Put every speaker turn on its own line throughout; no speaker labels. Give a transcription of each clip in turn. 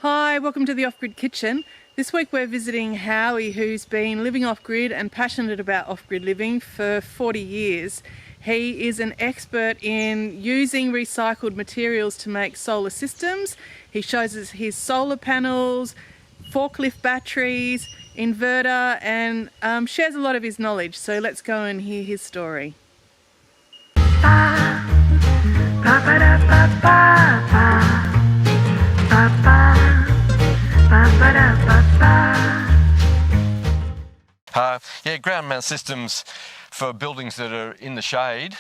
Hi, welcome to the Off-Grid Kitchen. This week we're visiting Howie, who's been living off-grid and passionate about off-grid living for 40 years. He is an expert in using recycled materials to make solar systems. He shows us his solar panels, forklift batteries, inverter, and shares a lot of his knowledge. So let's go and hear his story.
Ground mount systems for buildings that are in the shade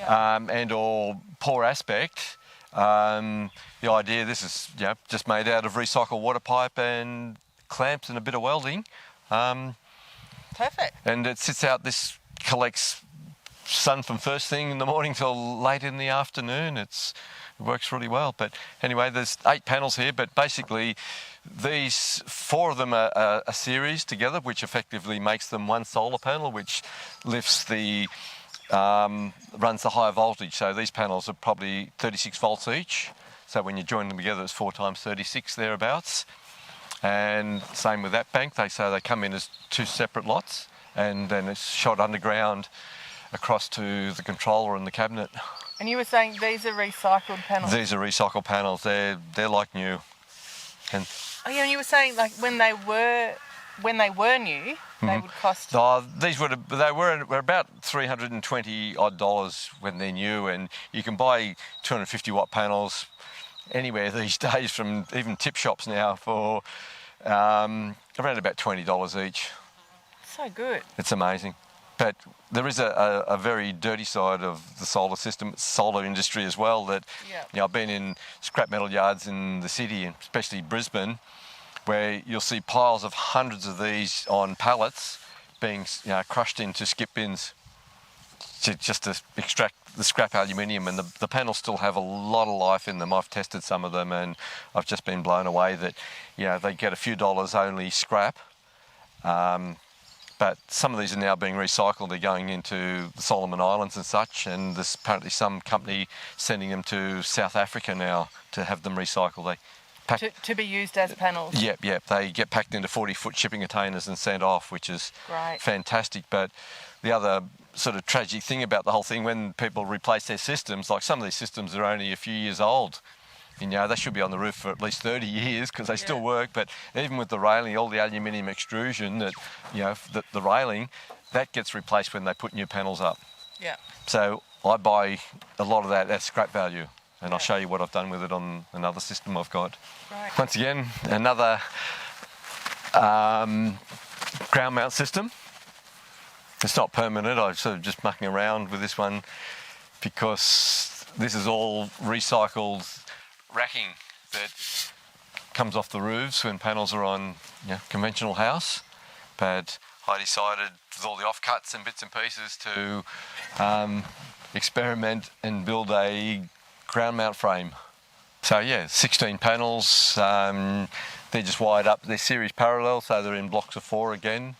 and or poor aspect. The idea, this is just made out of recycled water pipe and clamps and a bit of welding.
Perfect.
And it sits out, this collects sun from first thing in the morning till late in the afternoon. It works really well. But anyway, there's 8 panels here, but basically these 4 of them are a series together, which effectively makes them one solar panel, which lifts runs the higher voltage. So these panels are probably 36 volts each. So when you join them together, it's 4 times 36 thereabouts. And same with that bank. They come in as 2 separate lots, and then it's shot underground across to the controller and the cabinet.
And you were saying these are recycled panels?
These are recycled panels. They're like new. And
and you were saying like when they were new, they would cost.
These were about $320 odd when they're new, and you can buy 250 watt panels anywhere these days, from even tip shops now, for around about $20 each.
So good.
It's amazing. But there is a very dirty side of the solar industry as well. That I've been in scrap metal yards in the city, and especially Brisbane, where you'll see piles of hundreds of these on pallets being crushed into skip bins just to extract the scrap aluminium, and the panels still have a lot of life in them. I've tested some of them, and I've just been blown away that they get a few dollars only scrap. But some of these are now being recycled. They're going into the Solomon Islands and such, and there's apparently some company sending them to South Africa now to have them recycled.
To be used as panels?
Yep. They get packed into 40-foot shipping containers and sent off, which is fantastic. But the other sort of tragic thing about the whole thing, when people replace their systems, like some of these systems are only a few years old. They should be on the roof for at least 30 years because they still work. But even with the railing, all the aluminium extrusion, the railing, that gets replaced when they put new panels up.
Yeah.
So I buy a lot of that at scrap value, and I'll show you what I've done with it on another system I've got.
Right.
Once again, another ground mount system. It's not permanent. I'm sort of just mucking around with this one because this is all recycled racking that comes off the roofs when panels are on conventional house. But I decided, with all the offcuts and bits and pieces, to experiment and build a ground mount frame. So 16 panels. They're just wired up. They're series parallel, so they're in blocks of 4 again.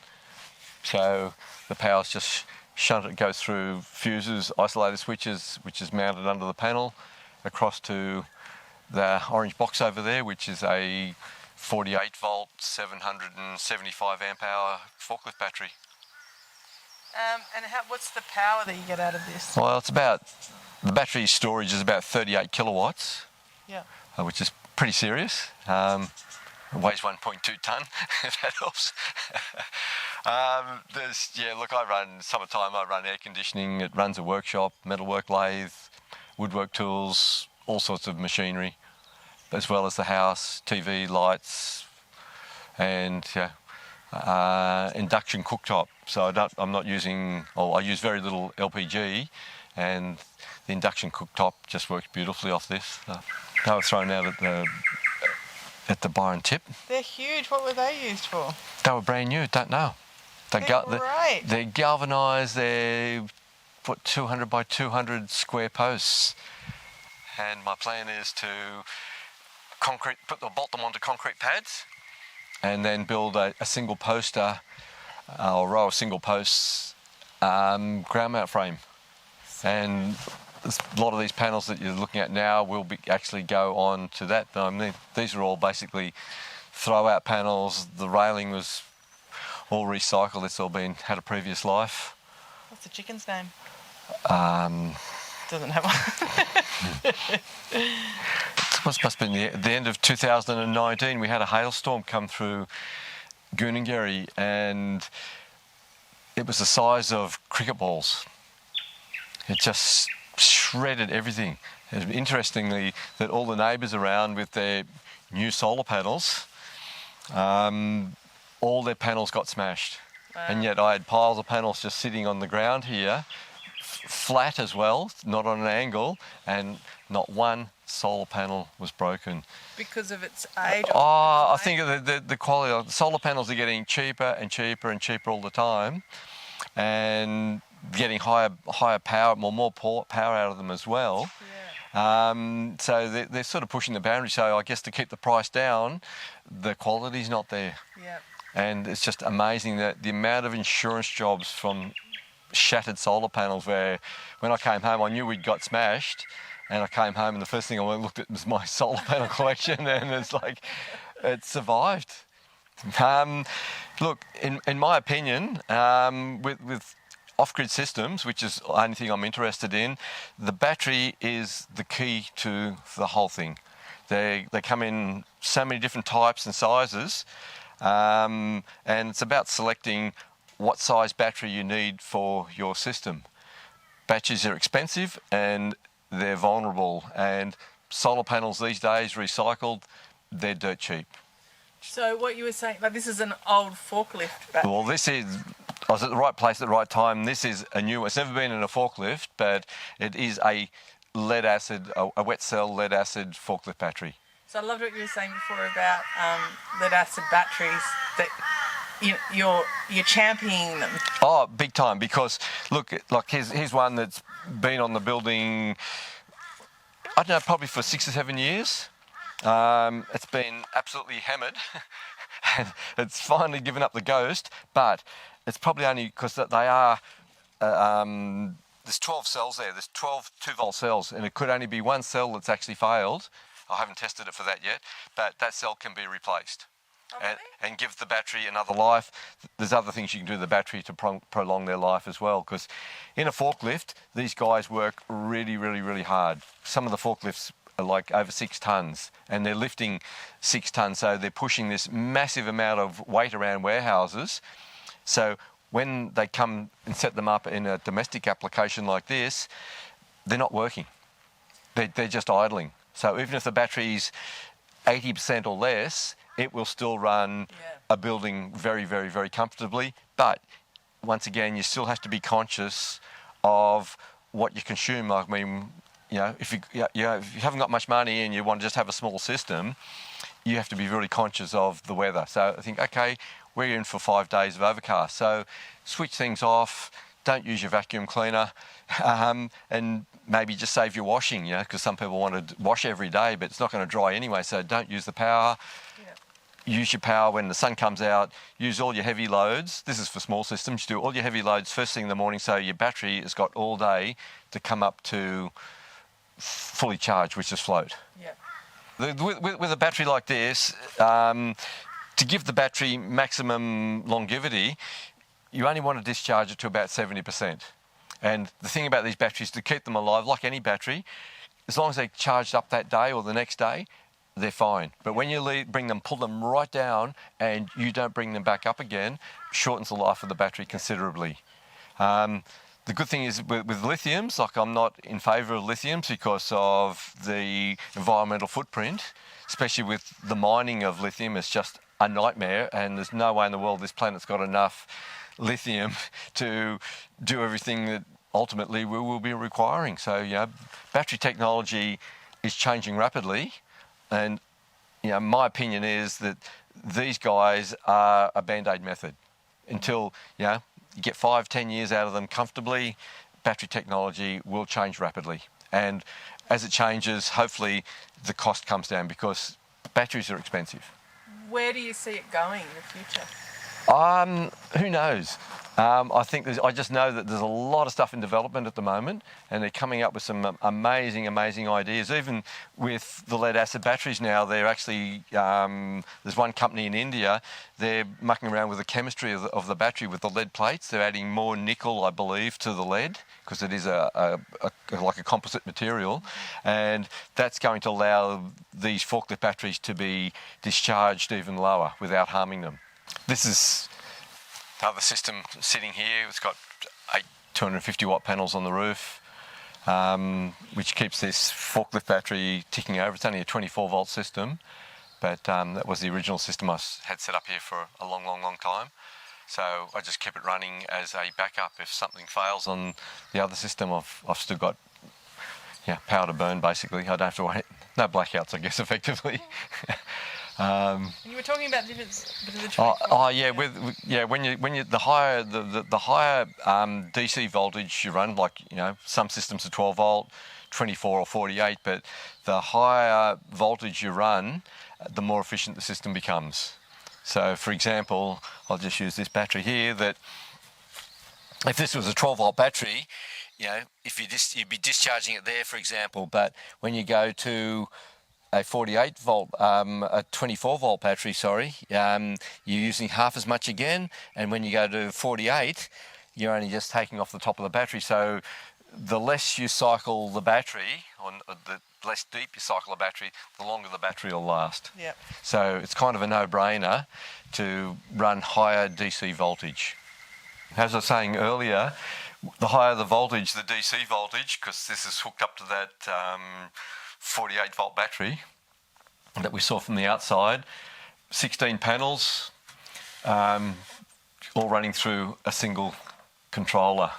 So the power's just shunted, goes through fuses, isolator switches, which is mounted under the panel, across to the orange box over there, which is a 48 volt, 775 amp hour forklift battery.
And what's the power that you get out of this?
Well, the battery storage is about 38 kilowatts, which is pretty serious. It weighs 1.2 tonne, if that helps. Summertime I run air conditioning. It runs a workshop, metalwork lathe, woodwork tools, all sorts of machinery, as well as the house, TV, lights, and induction cooktop. So I'm not using, I use very little LPG, and the induction cooktop just works beautifully off this. They were thrown out at the Byron tip.
They're huge. What were they used for?
They were brand new. Don't know. They're galvanised. They're 200 by 200 square posts. And my plan is to bolt them onto concrete pads, and then build a single poster or row of single posts ground mount frame. And a lot of these panels that you're looking at now will actually go on to that. But I mean, these are all basically throw-out panels. The railing was all recycled. It's all had a previous life.
What's the chicken's name?
Doesn't have one.
It must have been the end of 2019. We had a hailstorm come through Gooningary, and it was the size of cricket balls. It just shredded everything. And interestingly, that all the neighbours around with their new solar panels, all their panels got smashed.
Wow.
And yet I had piles of panels just sitting on the ground here, flat as well, not on an angle, and not one solar panel was broken.
Because of its age?
I think the quality of the solar panels are getting cheaper and cheaper and cheaper all the time, and getting higher power, more power out of them as well.
Yeah.
So they're sort of pushing the boundary. So I guess to keep the price down, the quality's not there.
Yeah.
And it's just amazing that the amount of insurance jobs from shattered solar panels, where when I came home I knew we'd got smashed, and I came home and the first thing I looked at was my solar panel collection, and it's like, it survived. Look, in my opinion, with off-grid systems, which is the only thing I'm interested in, the battery is the key to the whole thing. They come in so many different types and sizes, and it's about selecting what size battery you need for your system. Batteries are expensive and they're vulnerable, and solar panels these days, recycled, they're dirt cheap.
So what you were saying, like, this is an old forklift battery?
Well, I was at the right place at the right time. This is a new one. It's never been in a forklift, but it is a a wet cell lead acid forklift battery. So
I loved what you were saying before about lead acid batteries, that you're championing them.
Oh, big time, because look, like here's one that's been on the building, I don't know, probably for 6 or 7 years. It's been absolutely hammered and it's finally given up the ghost, but it's probably only because they are, there's 12 cells there, there's 12 2-volt cells, and it could only be one cell that's actually failed. I haven't tested it for that yet, but that cell can be replaced.
Oh, really?
And give the battery another life. There's other things you can do to the battery to prolong their life as well, because in a forklift, these guys work really, really, really hard. Some of the forklifts are like over 6 tons, and they're lifting 6 tons, so they're pushing this massive amount of weight around warehouses. So when they come and set them up in a domestic application like this, they're not working. They're just idling. So even if the battery's 80% or less, it will still run a building very, very, very comfortably. But once again, you still have to be conscious of what you consume. I mean, if you haven't got much money and you want to just have a small system, you have to be really conscious of the weather. So I think, okay, we're in for 5 days of overcast, so switch things off. Don't use your vacuum cleaner, and maybe just save your washing, because some people want to wash every day, but it's not going to dry anyway, so don't use the power. Use your power when the sun comes out. Use all your heavy loads. This is for small systems. You do all your heavy loads first thing in the morning, so your battery has got all day to come up to fully charged, which is float. With a battery like this, to give the battery maximum longevity, you only want to discharge it to about 70%. And the thing about these batteries, to keep them alive, like any battery, as long as they're charged up that day or the next day, they're fine. But when you pull them right down and you don't bring them back up again, shortens the life of the battery considerably. The good thing is with lithiums, like, I'm not in favour of lithiums because of the environmental footprint, especially with the mining of lithium. It's just a nightmare, and there's no way in the world this planet's got enough lithium to do everything that ultimately we will be requiring. So, battery technology is changing rapidly, and my opinion is that these guys are a band-aid method. Until you get 5-10 years out of them comfortably, battery technology will change rapidly. And as it changes, hopefully the cost comes down, because batteries are expensive.
Where do you see it going in the future?
Who knows? I think I just know that there's a lot of stuff in development at the moment, and they're coming up with some amazing ideas. Even with the lead acid batteries now, they're actually there's one company in India. They're mucking around with the chemistry of the battery with the lead plates. They're adding more nickel, I believe, to the lead because it is like a composite material, and that's going to allow these forklift batteries to be discharged even lower without harming them. This is the other system sitting here. It's got 8 250 watt panels on the roof, which keeps this forklift battery ticking over. It's only a 24 volt system, but that was the original system I had set up here for a long time. So I just kept it running as a backup. If something fails on the other system, I've still got power to burn basically. I don't have to wait. No blackouts, I guess, effectively.
You were talking about the difference between the
when you the higher DC voltage you run, like some systems are 12 volt, 24 or 48, but the higher voltage you run, the more efficient the system becomes. So, for example, I'll just use this battery here. That if this was a 12 volt battery, if you'd be discharging it there, for example, but when you go to a 48 volt, a 24 volt battery, you're using half as much again, and when you go to 48, you're only just taking off the top of the battery. So the less you cycle the battery, or the less deep you cycle the battery, the longer the battery will last.
Yep.
So it's kind of a no-brainer to run higher DC voltage. As I was saying earlier, the higher the voltage, the DC voltage, because this is hooked up to that 48 volt battery that we saw from the outside, 16 panels, all running through a single controller.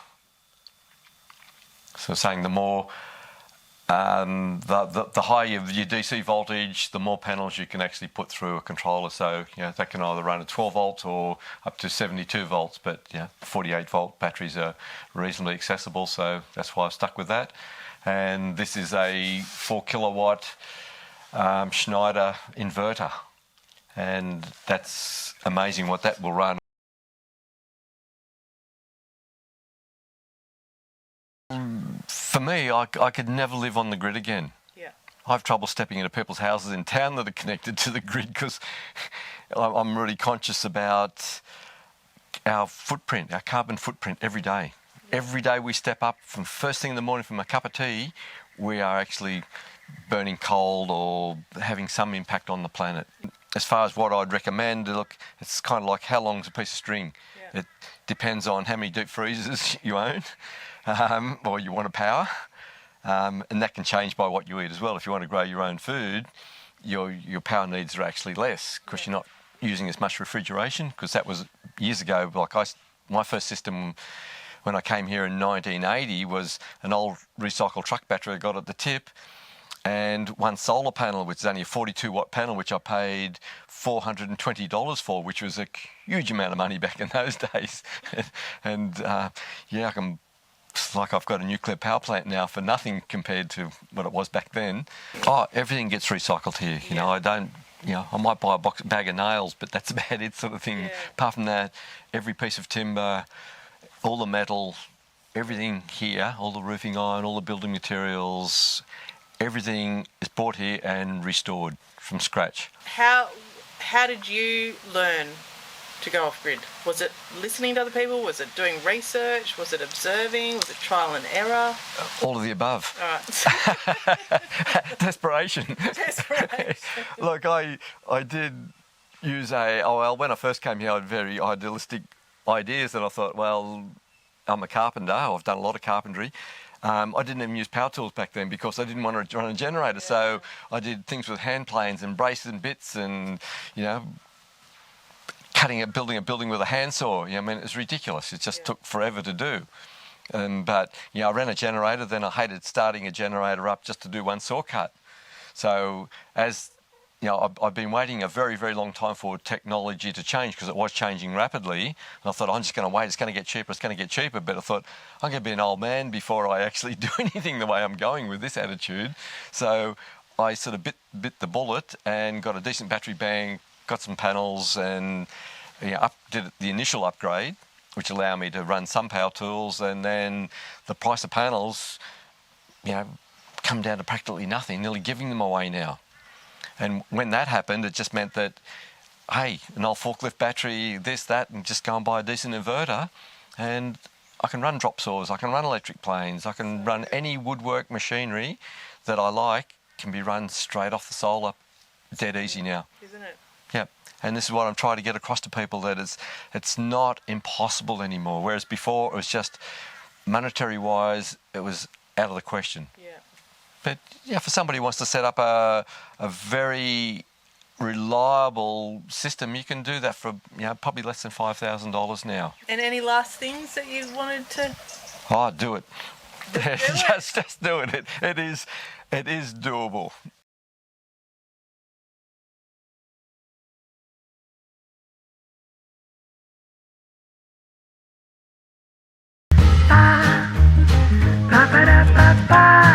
So saying the more the higher your DC voltage, the more panels you can actually put through a controller. So that can either run at 12 volts or up to 72 volts, but 48 volt batteries are reasonably accessible, so that's why I've stuck with that. And this is a 4 kilowatt Schneider inverter, and that's amazing what that will run. For me, I could never live on the grid again.
Yeah.
I have trouble stepping into people's houses in town that are connected to the grid because I'm really conscious about our footprint, our carbon footprint every day. Every day we step up, from first thing in the morning from a cup of tea, we are actually burning coal or having some impact on the planet. As far as what I'd recommend, look, it's kind of like how long's a piece of string. Yeah. It depends on how many deep freezers you own or you want to power. And that can change by what you eat as well. If you want to grow your own food, your power needs are actually less because you're not using as much refrigeration, because that was years ago. Like my first system when I came here in 1980 was an old recycled truck battery I got at the tip, and one solar panel, which is only a 42 watt panel, which I paid $420 for, which was a huge amount of money back in those days. And it's like I've got a nuclear power plant now for nothing compared to what it was back then. Everything gets recycled here. I might buy a bag of nails, but that's about it, sort of thing. Yeah. Apart from that, every piece of timber, all the metal, everything here, all the roofing iron, all the building materials, everything is bought here and restored from scratch.
How did you learn to go off grid? Was it listening to other people? Was it doing research? Was it observing? Was it trial and error?
All of the above.
All right.
Desperation. Look, I did use when I first came here, I had very idealistic ideas, and I thought, well, I'm a carpenter. I've done a lot of carpentry. I didn't even use power tools back then because I didn't want to run a generator. Yeah. So I did things with hand planes and braces and bits and, building a building with a handsaw. It was ridiculous. It just took forever to do. But I ran a generator, then I hated starting a generator up just to do one saw cut. So I've been waiting a very, very long time for technology to change because it was changing rapidly. And I thought, I'm just going to wait. It's going to get cheaper. But I thought, I'm going to be an old man before I actually do anything the way I'm going with this attitude. So I sort of bit the bullet and got a decent battery bank, got some panels, and did the initial upgrade, which allowed me to run some power tools, and then the price of panels, come down to practically nothing, nearly giving them away now. And when that happened, it just meant that, hey, an old forklift battery, this, that, and just go and buy a decent inverter, and I can run drop saws, I can run electric planes, I can run any woodwork machinery that I like, can be run straight off the solar, dead easy now.
Isn't it?
Yeah. And this is what I'm trying to get across to people, that it's not impossible anymore. Whereas before it was just monetary wise, it was out of the question.
Yeah.
But for somebody who wants to set up a very reliable system, you can do that for probably less than $5,000 now.
And any last things that you wanted to?
Oh, do it.
Just
just do it. It is doable.
Ba, ba, ba, da, ba, ba.